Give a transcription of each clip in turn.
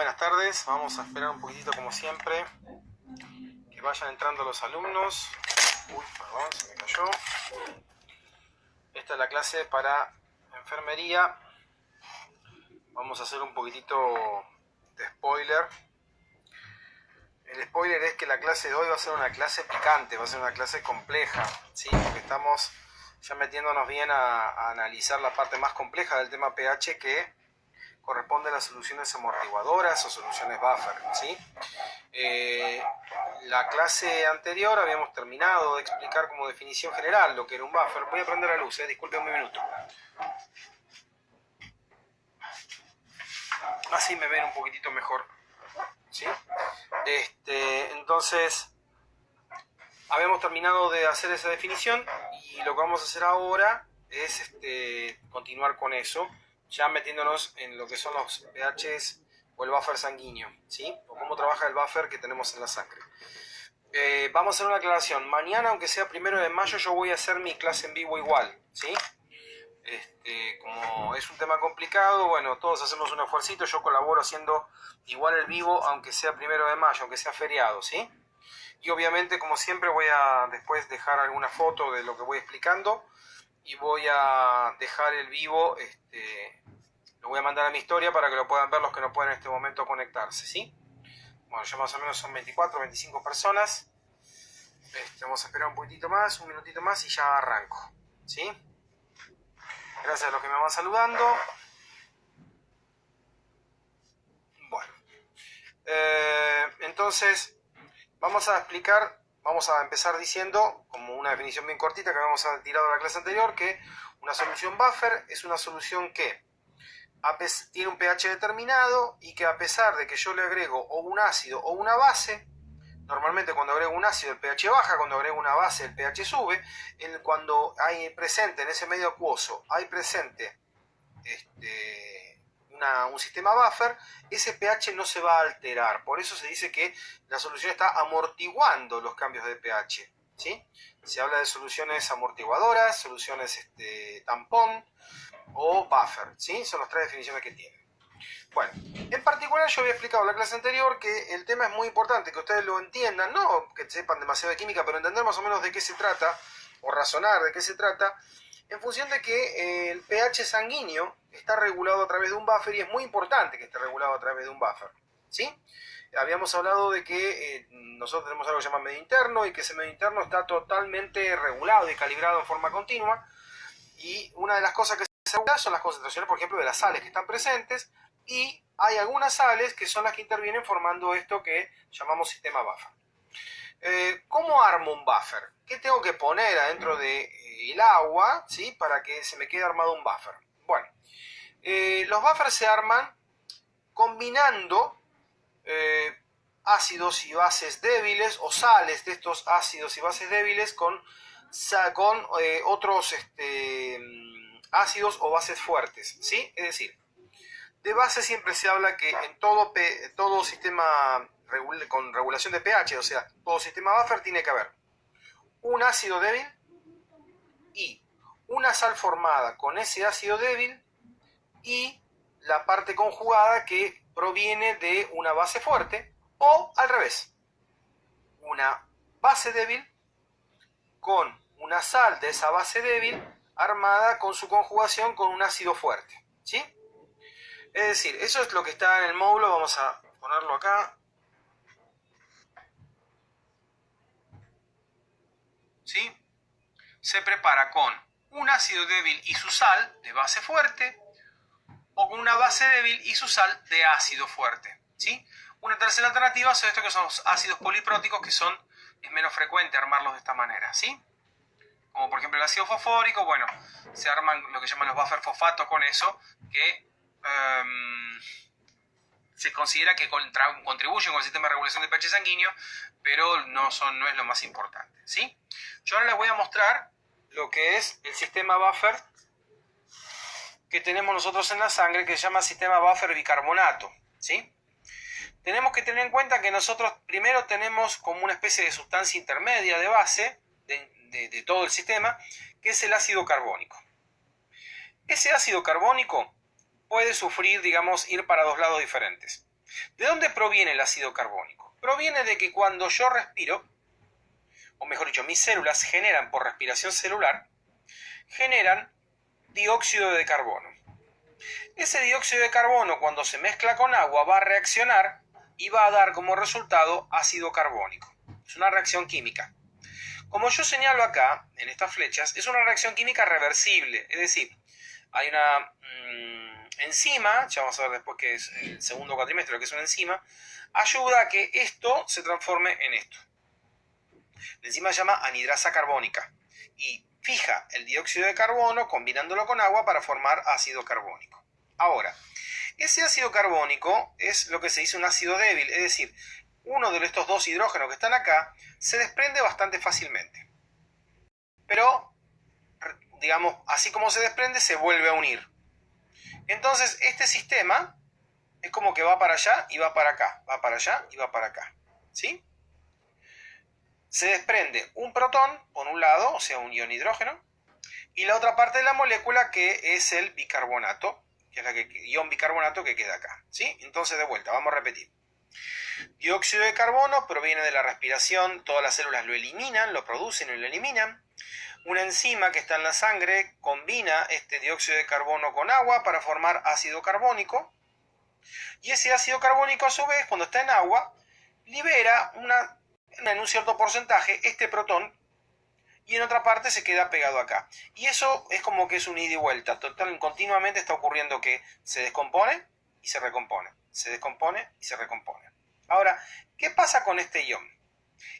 Buenas tardes, vamos a esperar un poquitito como siempre que vayan entrando los alumnos. Uy, perdón, se me cayó. Esta es la clase para enfermería. Vamos a hacer un poquitito de spoiler. El spoiler es que la clase de hoy va a ser una clase picante, va a ser una clase compleja, ¿sí? Porque estamos ya metiéndonos bien a analizar la parte más compleja del tema pH, que corresponde a las soluciones amortiguadoras o soluciones buffer, ¿sí? La clase anterior habíamos terminado de explicar como definición general lo que era un buffer. Voy a prender la luz, disculpen un minuto. Así me ven un poquitito mejor, ¿sí? Entonces, habíamos terminado de hacer esa definición y lo que vamos a hacer ahora es continuar con eso, ya metiéndonos en lo que son los pHs o el buffer sanguíneo, ¿sí? O cómo trabaja el buffer que tenemos en la sangre. Vamos a hacer una aclaración. Mañana, aunque sea 1 de mayo, yo voy a hacer mi clase en vivo igual, ¿sí? Como es un tema complicado, bueno, todos hacemos un esfuercito. Yo colaboro haciendo igual el vivo, aunque sea 1 de mayo, aunque sea feriado, ¿sí? Y obviamente, como siempre, voy a después dejar alguna foto de lo que voy explicando y voy a dejar el vivo, lo voy a mandar a mi historia para que lo puedan ver los que no pueden en este momento conectarse, ¿sí? Bueno, ya más o menos son 24, 25 personas. Vamos a esperar un poquitito más, un minutito más y ya arranco, ¿sí? Gracias a los que me van saludando. Bueno, entonces vamos a empezar diciendo, como una definición bien cortita que habíamos tirado en la clase anterior, que una solución buffer es una solución que tiene un pH determinado y que, a pesar de que yo le agrego o un ácido o una base, normalmente cuando agrego un ácido el pH baja, cuando agrego una base el pH sube, cuando hay presente en ese medio acuoso, hay presente un sistema buffer, ese pH no se va a alterar. Por eso se dice que la solución está amortiguando los cambios de pH, ¿sí? Se habla de soluciones amortiguadoras, soluciones tampón o buffer, ¿sí? Son las 3 definiciones que tiene. Bueno, en particular yo había explicado en la clase anterior que el tema es muy importante, que ustedes lo entiendan, no que sepan demasiado de química, pero entender más o menos de qué se trata, o razonar de qué se trata, en función de que el pH sanguíneo está regulado a través de un buffer, y es muy importante que esté regulado a través de un buffer, ¿sí? Habíamos hablado de que nosotros tenemos algo que se llama medio interno, y que ese medio interno está totalmente regulado y calibrado en forma continua, y una de las cosas que se regulan son las concentraciones, por ejemplo, de las sales que están presentes, y hay algunas sales que son las que intervienen formando esto que llamamos sistema buffer. ¿Cómo armo un buffer? ¿Qué tengo que poner adentro del agua, ¿sí? Para que se me quede armado un buffer? Bueno, los buffers se arman combinando ácidos y bases débiles, o sales de estos ácidos y bases débiles con otros ácidos o bases fuertes, ¿sí? Es decir, de base siempre se habla que en todo sistema con regulación de pH, o sea, todo sistema buffer, tiene que haber un ácido débil y una sal formada con ese ácido débil, y la parte conjugada que proviene de una base fuerte, o al revés, una base débil con una sal de esa base débil armada con su conjugación con un ácido fuerte, ¿sí? Es decir, eso es lo que está en el módulo. Vamos a ponerlo acá, ¿sí? Se prepara con un ácido débil y su sal de base fuerte, o con una base débil y su sal de ácido fuerte, ¿sí? Una tercera alternativa son estos que son los ácidos polipróticos, que es menos frecuente armarlos de esta manera, ¿sí? Como por ejemplo el ácido fosfórico. Bueno, se arman lo que llaman los buffer fosfatos con eso, que se considera que contribuyen con el sistema de regulación de pH sanguíneo, pero no es lo más importante, ¿sí? Yo ahora les voy a mostrar lo que es el sistema buffer que tenemos nosotros en la sangre, que se llama sistema buffer bicarbonato, ¿sí? Tenemos que tener en cuenta que nosotros primero tenemos como una especie de sustancia intermedia de base de todo el sistema, que es el ácido carbónico. Ese ácido carbónico puede sufrir, digamos, ir para dos lados diferentes. ¿De dónde proviene el ácido carbónico? Proviene de que cuando yo respiro, o mejor dicho, mis células generan por respiración celular, generan dióxido de carbono. Ese dióxido de carbono, cuando se mezcla con agua, va a reaccionar y va a dar como resultado ácido carbónico. Es una reacción química. Como yo señalo acá, en estas flechas, es una reacción química reversible, es decir, hay una enzima, ya vamos a ver después qué es el segundo cuatrimestre, lo que es una enzima, ayuda a que esto se transforme en esto. La enzima se llama anhidrasa carbónica y fija el dióxido de carbono combinándolo con agua para formar ácido carbónico. Ahora, ese ácido carbónico es lo que se dice un ácido débil, es decir, uno de estos dos hidrógenos que están acá se desprende bastante fácilmente. Pero, digamos, así como se desprende, se vuelve a unir. Entonces, este sistema es como que va para allá y va para acá, va para allá y va para acá, ¿sí? Se desprende un protón por un lado, o sea, un ion hidrógeno, y la otra parte de la molécula que es el bicarbonato, que es la ion bicarbonato que queda acá, ¿sí? Entonces, de vuelta, vamos a repetir. Dióxido de carbono proviene de la respiración, todas las células lo eliminan, lo producen y lo eliminan. Una enzima que está en la sangre combina este dióxido de carbono con agua para formar ácido carbónico. Y ese ácido carbónico, a su vez, cuando está en agua, libera en un cierto porcentaje este protón y en otra parte se queda pegado acá. Y eso es como que es un ida y vuelta. Continuamente está ocurriendo que se descompone y se recompone. Se descompone y se recompone. Ahora, ¿qué pasa con este ion?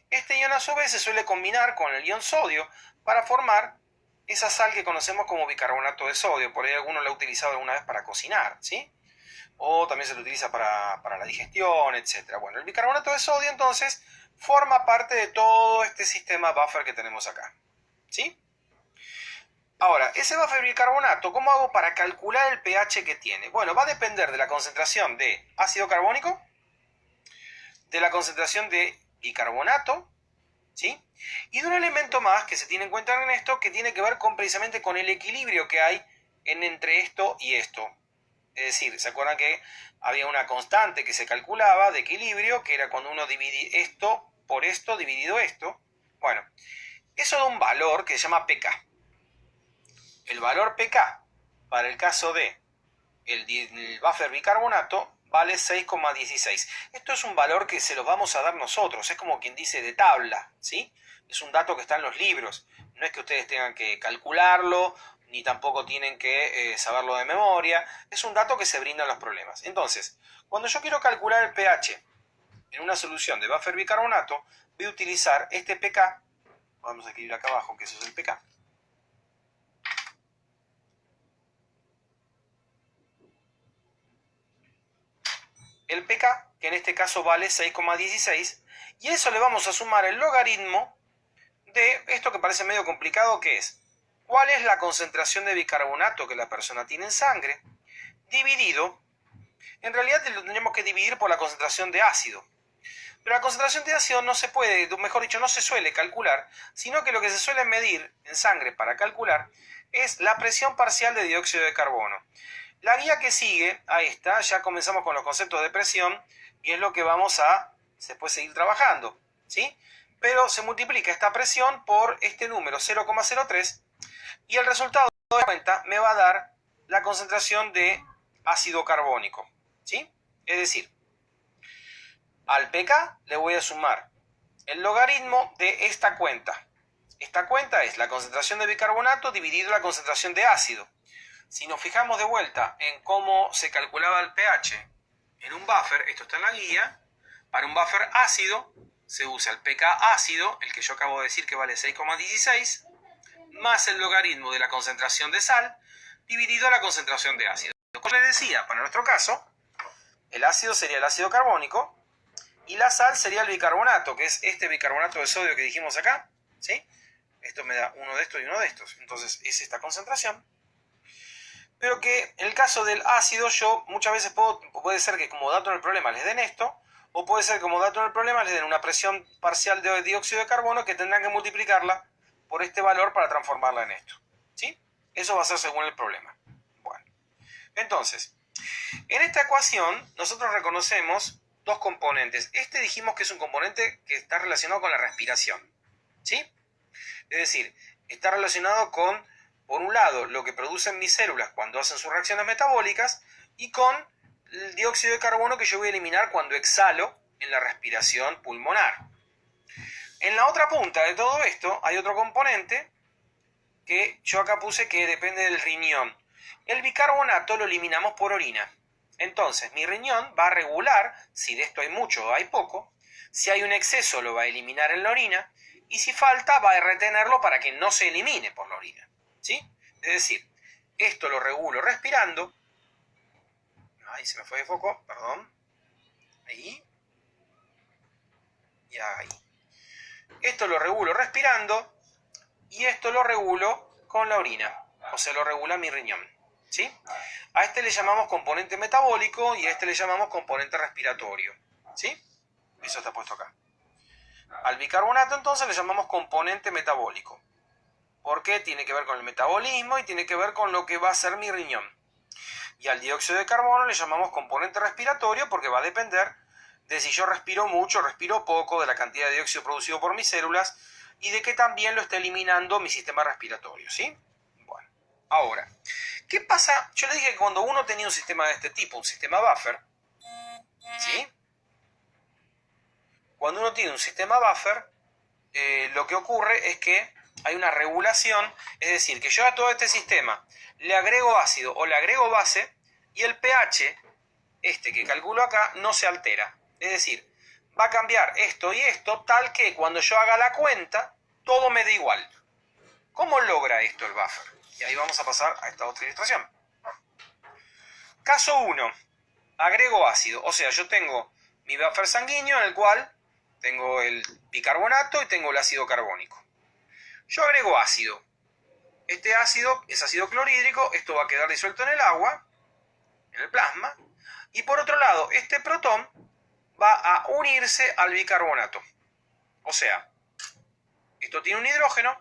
Este ion a su vez se suele combinar con el ion sodio para formar esa sal que conocemos como bicarbonato de sodio. Por ahí alguno lo ha utilizado alguna vez para cocinar, ¿sí? O también se lo utiliza para la digestión, etc. Bueno, el bicarbonato de sodio entonces forma parte de todo este sistema buffer que tenemos acá, ¿sí? Ahora, ese buffer bicarbonato, ¿cómo hago para calcular el pH que tiene? Bueno, va a depender de la concentración de ácido carbónico, de la concentración de bicarbonato, ¿sí? Y de un elemento más que se tiene en cuenta en esto, que tiene que ver precisamente con el equilibrio que hay entre esto y esto. Es decir, ¿se acuerdan que había una constante que se calculaba de equilibrio, que era cuando uno divide esto por esto dividido esto? Bueno, eso da un valor que se llama pK. El valor pK, para el caso de el buffer bicarbonato, vale 6,16. Esto es un valor que se los vamos a dar nosotros, es como quien dice de tabla, ¿sí? Es un dato que está en los libros, no es que ustedes tengan que calcularlo, ni tampoco tienen que saberlo de memoria, es un dato que se brinda en los problemas. Entonces, cuando yo quiero calcular el pH en una solución de buffer bicarbonato, voy a utilizar este pK, vamos a escribir acá abajo que eso es el pK. El pK, que en este caso vale 6,16, y a eso le vamos a sumar el logaritmo de esto que parece medio complicado, que es cuál es la concentración de bicarbonato que la persona tiene en sangre, dividido, en realidad lo tendríamos que dividir por la concentración de ácido. Pero la concentración de ácido no se puede, mejor dicho, no se suele calcular, sino que lo que se suele medir en sangre para calcular es la presión parcial de dióxido de carbono. La guía que sigue a esta, ya comenzamos con los conceptos de presión y es lo que vamos a después seguir trabajando, ¿sí? Pero se multiplica esta presión por este número 0,03 y el resultado de la cuenta me va a dar la concentración de ácido carbónico, ¿sí? Es decir, al pK le voy a sumar el logaritmo de esta cuenta. Esta cuenta es la concentración de bicarbonato dividido la concentración de ácido. Si nos fijamos de vuelta en cómo se calculaba el pH en un buffer, esto está en la guía, para un buffer ácido se usa el pK ácido, el que yo acabo de decir que vale 6,16, más el logaritmo de la concentración de sal, dividido la concentración de ácido. Como les decía, para nuestro caso, el ácido sería el ácido carbónico, y la sal sería el bicarbonato, que es este bicarbonato de sodio que dijimos acá, ¿sí? Esto me da uno de estos y uno de estos, entonces es esta concentración. Pero que en el caso del ácido yo muchas veces puede ser que como dato en el problema les den esto, o puede ser que como dato en el problema les den una presión parcial de dióxido de carbono que tendrán que multiplicarla por este valor para transformarla en esto, ¿sí? Eso va a ser según el problema. Bueno, entonces, En esta ecuación nosotros reconocemos dos componentes. Este dijimos que es un componente que está relacionado con la respiración, ¿sí? Es decir, está relacionado con, por un lado, lo que producen mis células cuando hacen sus reacciones metabólicas y con el dióxido de carbono que yo voy a eliminar cuando exhalo en la respiración pulmonar. En la otra punta de todo esto hay otro componente que yo acá puse que depende del riñón. El bicarbonato lo eliminamos por orina. Entonces, mi riñón va a regular si de esto hay mucho o hay poco. Si hay un exceso, lo va a eliminar en la orina. Y si falta, va a retenerlo para que no se elimine por la orina, ¿sí? Es decir, esto lo regulo respirando. Ahí se me fue de foco, perdón. Ahí. Y ahí. Esto lo regulo respirando y esto lo regulo con la orina. O sea, lo regula mi riñón, ¿sí? A este le llamamos componente metabólico y a este le llamamos componente respiratorio, ¿sí? Eso está puesto acá. Al bicarbonato entonces le llamamos componente metabólico. ¿Por qué? Tiene que ver con el metabolismo y tiene que ver con lo que va a hacer mi riñón. Y al dióxido de carbono le llamamos componente respiratorio porque va a depender de si yo respiro mucho o respiro poco, de la cantidad de dióxido producido por mis células y de que también lo está eliminando mi sistema respiratorio, ¿sí? Bueno, ahora, ¿qué pasa? Yo le dije que cuando uno tenía un sistema de este tipo, un sistema buffer, ¿sí? Cuando uno tiene un sistema buffer, lo que ocurre es que hay una regulación, es decir, que yo a todo este sistema le agrego ácido o le agrego base y el pH, este que calculo acá, no se altera. Es decir, va a cambiar esto y esto tal que cuando yo haga la cuenta, todo me da igual. ¿Cómo logra esto el buffer? Y ahí vamos a pasar a esta otra ilustración. Caso 1. Agrego ácido. O sea, yo tengo mi buffer sanguíneo en el cual tengo el bicarbonato y tengo el ácido carbónico. Yo agrego ácido. Este ácido es ácido clorhídrico, esto va a quedar disuelto en el agua, en el plasma. Y por otro lado, este protón va a unirse al bicarbonato. O sea, esto tiene un hidrógeno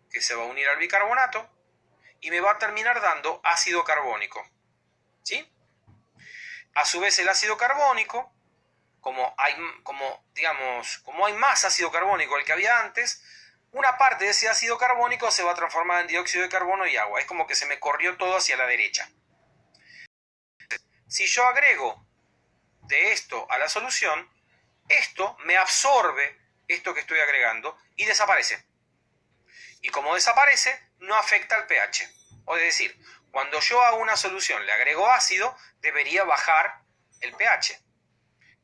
que se va a unir al bicarbonato y me va a terminar dando ácido carbónico, ¿sí? A su vez el ácido carbónico, como hay más ácido carbónico del que había antes, una parte de ese ácido carbónico se va a transformar en dióxido de carbono y agua. Es como que se me corrió todo hacia la derecha. Si yo agrego de esto a la solución, esto me absorbe esto que estoy agregando y desaparece. Y como desaparece, no afecta al pH. O es decir, cuando yo a una solución le agrego ácido, debería bajar el pH.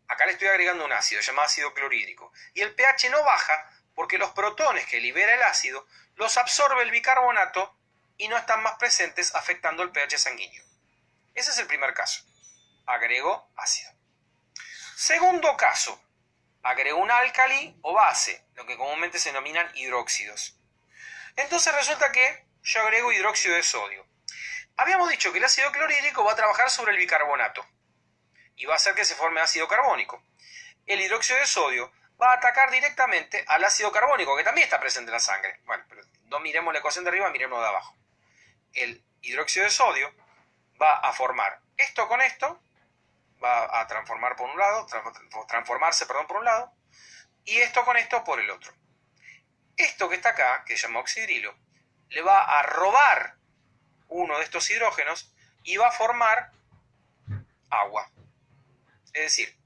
Acá le estoy agregando un ácido, llamado ácido clorhídrico. Y el pH no baja porque los protones que libera el ácido los absorbe el bicarbonato y no están más presentes afectando el pH sanguíneo. Ese es el primer caso. Agrego ácido. Segundo caso. Agrego un álcali o base, lo que comúnmente se denominan hidróxidos. Entonces resulta que yo agrego hidróxido de sodio. Habíamos dicho que el ácido clorhídrico va a trabajar sobre el bicarbonato y va a hacer que se forme ácido carbónico. El hidróxido de sodio va a atacar directamente al ácido carbónico, que también está presente en la sangre. Bueno, pero no miremos la ecuación de arriba, miremos de abajo. El hidróxido de sodio va a formar esto con esto, va a transformarse por un lado, y esto con esto por el otro. Esto que está acá, que se llama oxidrilo, le va a robar uno de estos hidrógenos y va a formar agua. Es decir,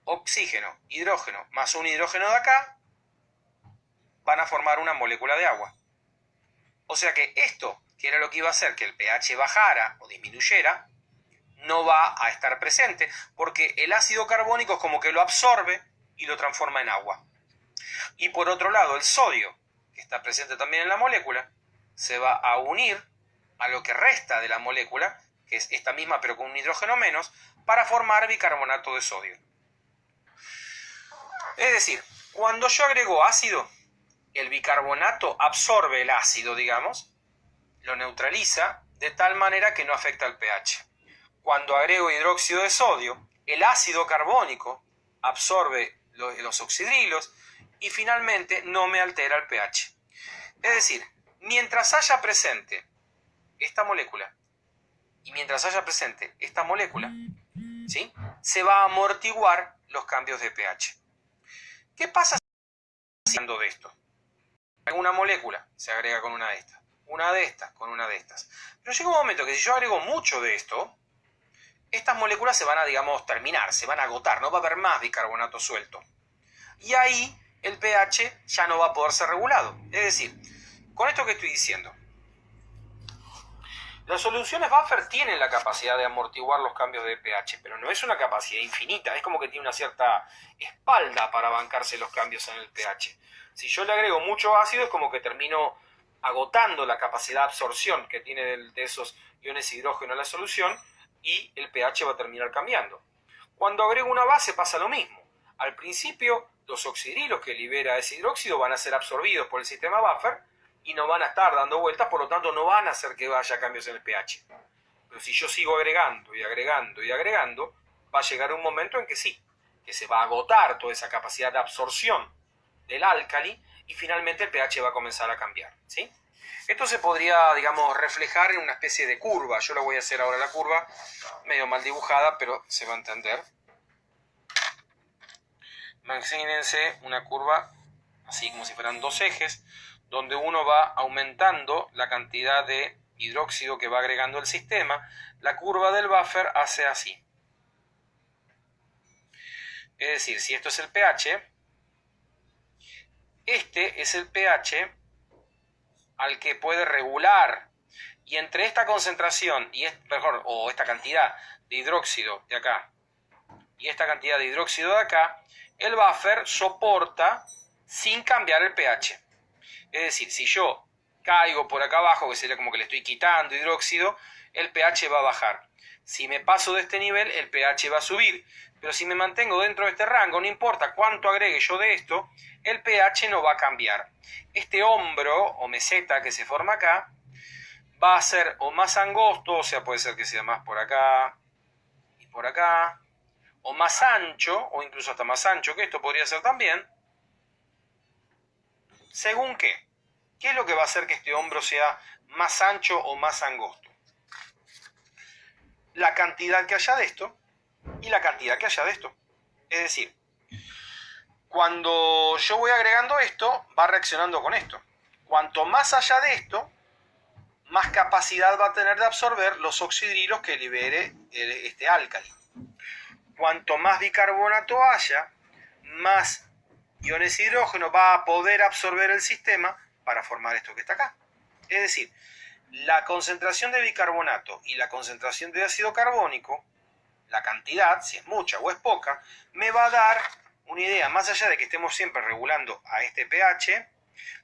oxígeno, hidrógeno, más un hidrógeno de acá, van a formar una molécula de agua. O sea que esto, que era lo que iba a hacer que el pH bajara o disminuyera, no va a estar presente, porque el ácido carbónico es como que lo absorbe y lo transforma en agua. Y por otro lado, el sodio, que está presente también en la molécula, se va a unir a lo que resta de la molécula, que es esta misma pero con un hidrógeno menos, para formar bicarbonato de sodio. Es decir, cuando yo agrego ácido, el bicarbonato absorbe el ácido, digamos, lo neutraliza de tal manera que no afecta al pH. Cuando agrego hidróxido de sodio, el ácido carbónico absorbe los oxidrilos y finalmente no me altera el pH. Es decir, mientras haya presente esta molécula y mientras haya presente esta molécula, ¿sí?, se va a amortiguar los cambios de pH. ¿Qué pasa si haciendo de esto? Una molécula se agrega con una de estas con una de estas. Pero llega un momento que si yo agrego mucho de esto, estas moléculas se van a, digamos, terminar, se van a agotar, no va a haber más bicarbonato suelto. Y ahí el pH ya no va a poder ser regulado. Es decir, con esto que estoy diciendo, las soluciones buffer tienen la capacidad de amortiguar los cambios de pH, pero no es una capacidad infinita, es como que tiene una cierta espalda para bancarse los cambios en el pH. Si yo le agrego mucho ácido es como que termino agotando la capacidad de absorción que tiene de esos iones de hidrógeno en la solución y el pH va a terminar cambiando. Cuando agrego una base pasa lo mismo. Al principio los oxidrilos que libera ese hidróxido van a ser absorbidos por el sistema buffer y no van a estar dando vueltas, por lo tanto no van a hacer que haya cambios en el pH. Pero si yo sigo agregando y agregando y agregando, va a llegar un momento en que sí, que se va a agotar toda esa capacidad de absorción del álcali y finalmente el pH va a comenzar a cambiar, ¿sí? Esto se podría, digamos, reflejar en una especie de curva. Yo lo voy a hacer ahora la curva, medio mal dibujada, pero se va a entender. Imagínense una curva así como si fueran dos ejes, donde uno va aumentando la cantidad de hidróxido que va agregando el sistema. La curva del buffer hace así. Es decir, si esto es el pH, este es el pH al que puede regular, y entre esta concentración y esta cantidad de hidróxido de acá y esta cantidad de hidróxido de acá, el buffer soporta sin cambiar el pH. Es decir, si yo caigo por acá abajo, que sería como que le estoy quitando hidróxido, el pH va a bajar. Si me paso de este nivel, el pH va a subir. Pero si me mantengo dentro de este rango, no importa cuánto agregue yo de esto, el pH no va a cambiar. Este hombro o meseta que se forma acá va a ser o más angosto, o sea, puede ser que sea más por acá y por acá, o más ancho, o incluso hasta más ancho que esto podría ser también. ¿Según qué? ¿Qué es lo que va a hacer que este hombro sea más ancho o más angosto? La cantidad que haya de esto y la cantidad que haya de esto. Es decir, cuando yo voy agregando esto, va reaccionando con esto. Cuanto más haya de esto, más capacidad va a tener de absorber los oxidrilos que libere este álcali. Cuanto más bicarbonato haya, más iones de hidrógeno va a poder absorber el sistema para formar esto que está acá. Es decir, la concentración de bicarbonato y la concentración de ácido carbónico, la cantidad, si es mucha o es poca, me va a dar una idea, más allá de que estemos siempre regulando a este pH,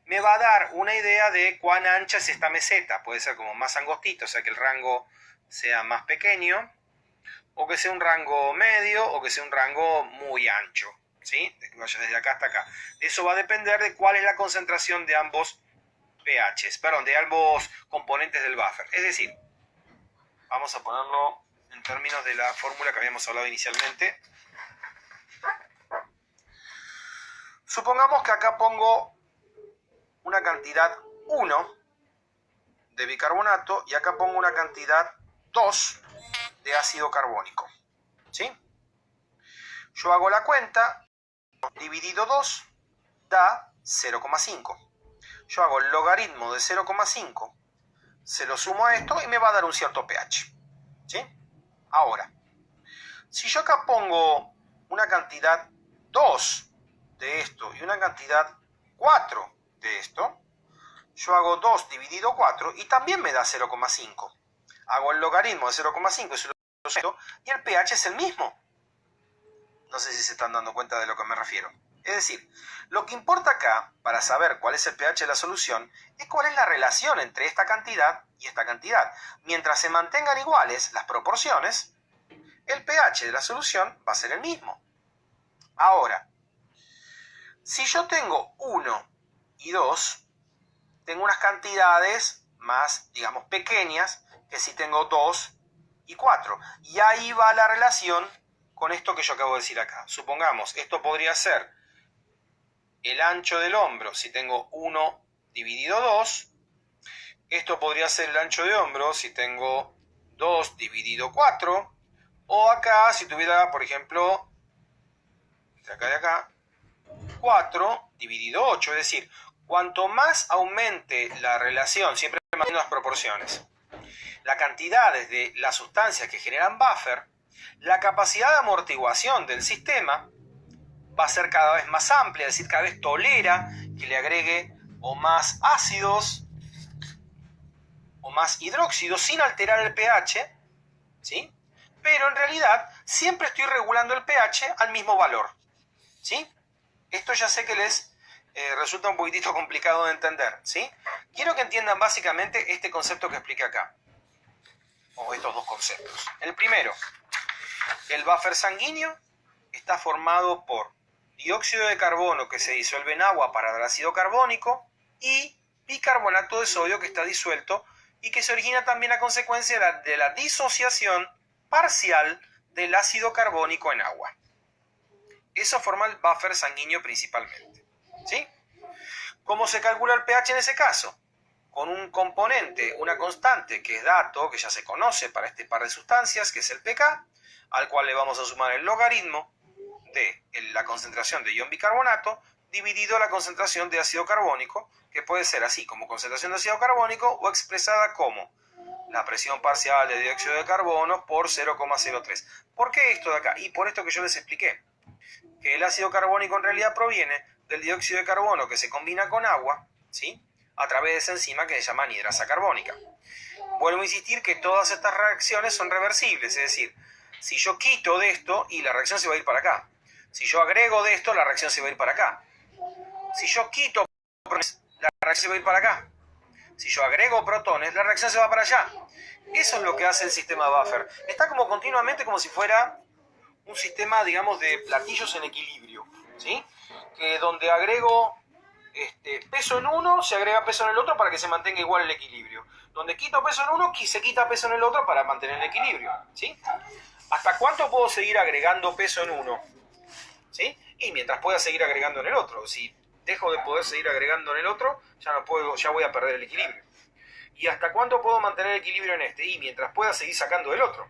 me va a dar una idea de cuán ancha es esta meseta. Puede ser como más angostito, o sea que el rango sea más pequeño, o que sea un rango medio, o que sea un rango muy ancho, ¿sí? Que vaya desde acá hasta acá. Eso va a depender de cuál es la concentración de ambos pHs, perdón, de ambos componentes del buffer. Es decir, vamos a ponerlo en términos de la fórmula que habíamos hablado inicialmente. Supongamos que acá pongo una cantidad 1 de bicarbonato y acá pongo una cantidad 2 de ácido carbónico, ¿sí? Yo hago la cuenta, dividido 2 da 0,5. Yo hago el logaritmo de 0,5, se lo sumo a esto y me va a dar un cierto pH, ¿sí? Ahora, si yo acá pongo una cantidad 2 de esto y una cantidad 4 de esto, yo hago 2 dividido 4 y también me da 0,5. Hago el logaritmo de 0,5 y se lo sumo y el pH es el mismo. No sé si se están dando cuenta de lo que me refiero. Es decir, lo que importa acá, para saber cuál es el pH de la solución, es cuál es la relación entre esta cantidad y esta cantidad. Mientras se mantengan iguales las proporciones, el pH de la solución va a ser el mismo. Ahora, si yo tengo 1 y 2, tengo unas cantidades más, digamos, pequeñas que si tengo 2 y 4. Y ahí va la relación con esto que yo acabo de decir acá. Supongamos, esto podría ser el ancho del hombro si tengo 1 dividido 2. Esto podría ser el ancho de hombro si tengo 2 dividido 4, o acá, si tuviera, por ejemplo, de acá, 4 dividido 8, es decir, cuanto más aumente la relación, siempre manteniendo las proporciones, la cantidad de las sustancias que generan buffer, la capacidad de amortiguación del sistema va a ser cada vez más amplia, es decir, cada vez tolera que le agregue o más ácidos o más hidróxidos sin alterar el pH, ¿sí? Pero en realidad siempre estoy regulando el pH al mismo valor, ¿sí? Esto ya sé que les resulta un poquitito complicado de entender, ¿sí? Quiero que entiendan básicamente este concepto que expliqué acá, o estos dos conceptos. El primero, el buffer sanguíneo está formado por dióxido de carbono que se disuelve en agua para dar ácido carbónico y bicarbonato de sodio que está disuelto y que se origina también a consecuencia de la disociación parcial del ácido carbónico en agua. Eso forma el buffer sanguíneo principalmente, ¿sí? ¿Cómo se calcula el pH en ese caso? Con un componente, una constante que es dato, que ya se conoce para este par de sustancias, que es el pK, al cual le vamos a sumar el logaritmo de la concentración de ion bicarbonato dividido la concentración de ácido carbónico, que puede ser así como concentración de ácido carbónico o expresada como la presión parcial de dióxido de carbono por 0,03. ¿Por qué esto de acá? Y por esto que yo les expliqué, que el ácido carbónico en realidad proviene del dióxido de carbono que se combina con agua, ¿sí?, a través de esa enzima que se llama anhidrasa carbónica. Vuelvo a insistir que todas estas reacciones son reversibles, es decir, si yo quito de esto, y la reacción se va a ir para acá. Si yo agrego de esto, la reacción se va a ir para acá. Si yo quito protones, la reacción se va a ir para acá. Si yo agrego protones, la reacción se va para allá. Eso es lo que hace el sistema buffer. Está como continuamente como si fuera un sistema, digamos, de platillos en equilibrio, ¿sí? Que donde agrego peso en uno, se agrega peso en el otro para que se mantenga igual el equilibrio. Donde quito peso en uno, se quita peso en el otro para mantener el equilibrio, ¿sí? ¿Hasta cuánto puedo seguir agregando peso en uno? ¿Sí? Y mientras pueda seguir agregando en el otro. Si dejo de poder seguir agregando en el otro, ya voy a perder el equilibrio. ¿Y hasta cuánto puedo mantener el equilibrio en este? Y mientras pueda seguir sacando del otro.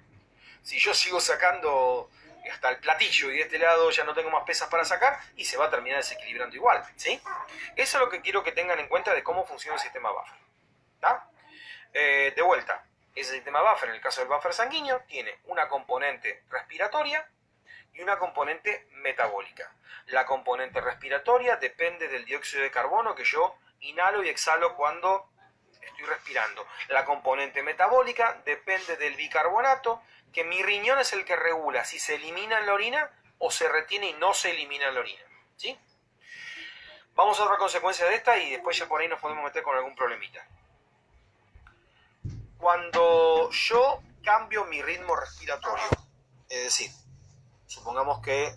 Si yo sigo sacando hasta el platillo y de este lado ya no tengo más pesas para sacar, y se va a terminar desequilibrando igual, ¿sí? Eso es lo que quiero que tengan en cuenta de cómo funciona el sistema buffer, ¿tá? De vuelta, ese sistema buffer, en el caso del buffer sanguíneo, tiene una componente respiratoria y una componente metabólica. La componente respiratoria depende del dióxido de carbono que yo inhalo y exhalo cuando estoy respirando. La componente metabólica depende del bicarbonato, que mi riñón es el que regula si se elimina en la orina o se retiene y no se elimina en la orina, ¿sí? Vamos a otra consecuencia de esta y después ya por ahí nos podemos meter con algún problemita. Cuando yo cambio mi ritmo respiratorio, es decir, supongamos que